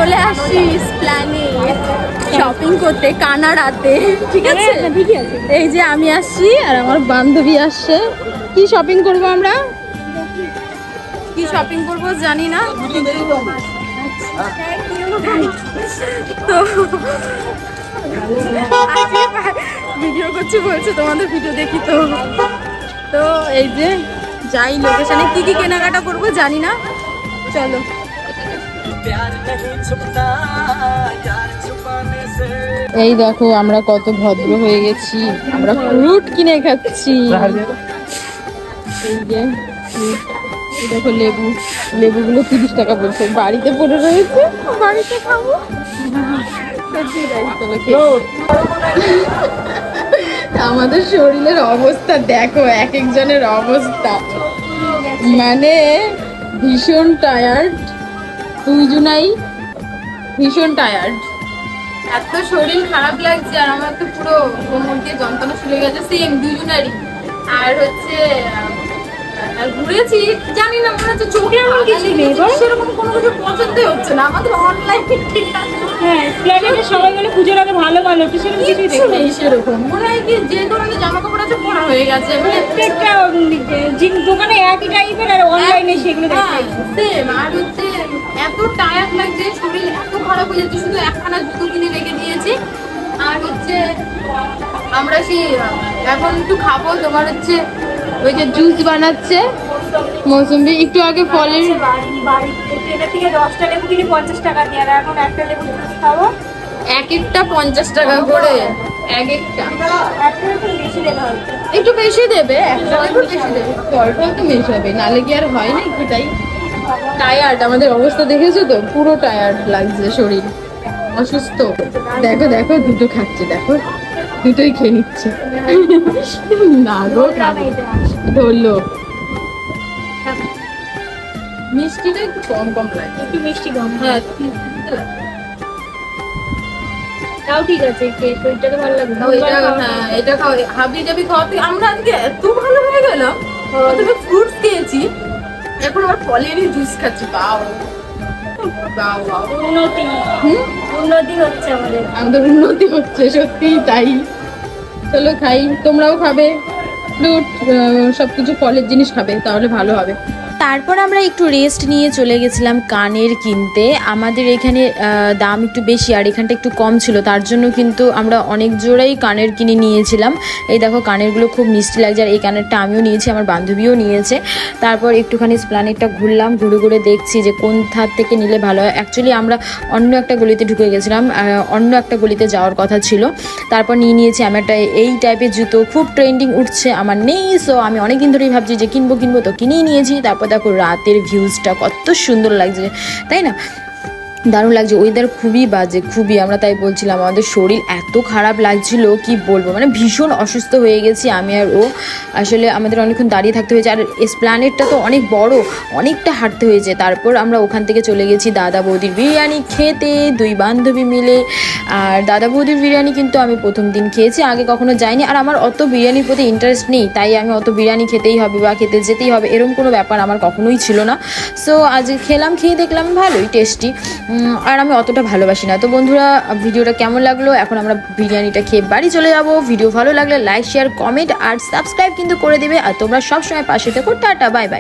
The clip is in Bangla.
চলে আসছি প্ল্যানে শপিং করতে কানাডাতে, ঠিক আছে? এই যে আমি আসছি আর আমার বান্ধবী আসছে। কি শপিং করব আমরা? কি শপিং করব জানি না, তো ভিডিও করছি বলছে তোমাদের ভিডিও দেখি, তো তো এই যে যাই লোকেশনে কি কি কেনাকাটা করবো জানি না, চলো। এই দেখো আমরা কত ভদ্র হয়ে গেছি, আমরা ফ্রুট কিনে খাচ্ছি। এই যে দেখো লেবু, লেবুগুলো 30 টাকা বলছে, বাড়িতে পড়ে রয়েছে, বাড়িতে খাবো। আমাদের শরীরের অবস্থা দেখো, এক একজনের অবস্থা, মানে ভীষণ টায়ার্ড, দুইজনাই ভীষণ টায়ার্ড, এত শরীর খারাপ লাগছে। আর আমার তো পুরো কোমর দিয়ে যন্ত্রণা শুরু হয়ে গেছে, সেম দুইজনারই। আর হচ্ছে ঘুরেছি জানি না, মনে হচ্ছে চোখে আমার কিছু নেই, সেরকম কোনো কিছু পছন্দই হচ্ছে না। আমাদের অনলাইন সবাই মিলে পুজোর আগে ভালো ভালো কিছু নেই, সেরকম মনে হয় কি যে ধরনের জামা কাপড় আছে পরা হয়ে গেছে, প্রত্যেকটা দোকানে একই টাইপের, আর অনলাইনে সেগুলো সেম। আর হচ্ছে এত টায়ার্ড লাগছে, শরীর এত খারাপ হয়ে যাচ্ছে, শুধু একখানা জুতো কিনে রেখে দিয়েছি। আর হচ্ছে আমরা সেই এখন একটু খাবো, তোমার হচ্ছে ওই যে জুস বানাচ্ছে মৌসুমী, একটু আগে ফলের থেকে 10টা লেবু কিনে 50 টাকা দিয়ে, আর এখন একটা লেবু জুস খাবো, এক একটা 50 টাকা করে, এক একটা একটু বেশি দেবে, একটা একটু বেশি দেবে, ফলটা একটু মেশাবে, নালে কি আর হয় না একটুটাই। টায়ার্ড, আমাদের অবস্থা দেখেছো তো, পুরো টায়ার্ড লাগছে, শরীর অসুস্থ। দেখো দেখো দুটো খাচ্ছে, দেখো দুটোই খেয়ে নিচ্ছে। না গো ধরলো, মিষ্টিটা একটু কম কম লাগে, একটু মিষ্টি কম। হ্যাঁ তাও ঠিক আছে, শরীরটা তো ভালো লাগবে। হ্যাঁ এটা খাও, হাবি জাবি খাওয়াতে আমরা আজকে এত ভালো হয়ে গেলাম। প্রথমে ফ্রুটস খেয়েছি, এখন আবার ফলেরই জুস খাচ্ছি। উন্নতি হচ্ছে, আমাদের উন্নতি হচ্ছে, সত্যিই তাই। চলো খাই, তোমরাও খাবে ফ্রুট, সবকিছু ফলের জিনিস খাবে, তাহলে ভালো হবে। তারপর আমরা একটু রেস্ট নিয়ে চলে গেছিলাম কানের কিনতে। আমাদের এখানে দাম একটু বেশি আর এখানটা একটু কম ছিল, তার জন্য কিন্তু আমরা অনেক জোড়াই কানের কিনে নিয়েছিলাম। এই দেখো কানেরগুলো খুব মিষ্টি লাগছে, আর এই কানেরটা আমিও নিয়েছি, আমার বান্ধবীও নিয়েছে। তারপর একটুখানি প্ল্যানেটটা ঘুরলাম, ঘুরে ঘুরে দেখছি যে কোন ধার থেকে নিলে ভালো হয়। অ্যাকচুয়ালি আমরা অন্য একটা গলিতে ঢুকে গেছিলাম, অন্য একটা গলিতে যাওয়ার কথা ছিল। তারপর নিয়েছি আমি একটা এই টাইপের জুতো, খুব ট্রেন্ডিং উঠছে, আমার নেই, সো আমি অনেকদিন ধরেই ভাবছি যে কিনবো, তো কিনেই নিয়েছি। তারপর দেখো রাতের ভিউজটা কত সুন্দর লাগছে, তাই না? দারুণ লাগছে। ওয়েদার খুবই বাজে, খুবই, আমরা তাই বলছিলাম আমাদের শরীর এত খারাপ লাগছিল কি বলবো, মানে ভীষণ অসুস্থ হয়ে গেছি আমি আর ও। আসলে আমাদের অনেকক্ষণ দাঁড়িয়ে থাকতে হয়েছে, আর এসপ্ল্যানেডটা তো অনেক বড়, অনেকটা হাঁটতে হয়েছে। তারপর আমরা ওখান থেকে চলে গেছি দাদা বৌদির বিরিয়ানি খেতে, দুই বান্ধবী মিলে। আর দাদা বৌদির বিরিয়ানি কিন্তু আমি প্রথম দিন খেয়েছি, আগে কখনো যাইনি। আর আমার অত বিরিয়ানির প্রতি ইন্টারেস্ট নেই, তাই আমি অত বিরিয়ানি খেতেই হবে বা খেতে যেতেই হবে এরকম কোনো ব্যাপার আমার কখনোই ছিল না। সো আজ খেলাম, খেয়ে দেখলাম ভালোই টেস্টি, আর আমি অতটা ভালোবাসি না। তো বন্ধুরা ভিডিওটা কেমন লাগলো? এখন আমরা বিরিয়ানিটা খেয়ে বাড়ি চলে যাব। ভিডিও ভালো লাগলে লাইক, শেয়ার, কমেন্ট আর সাবস্ক্রাইব কিন্তু করে দেবে। আর তোমরা সবসময় পাশে থেকো। Tata, bye bye.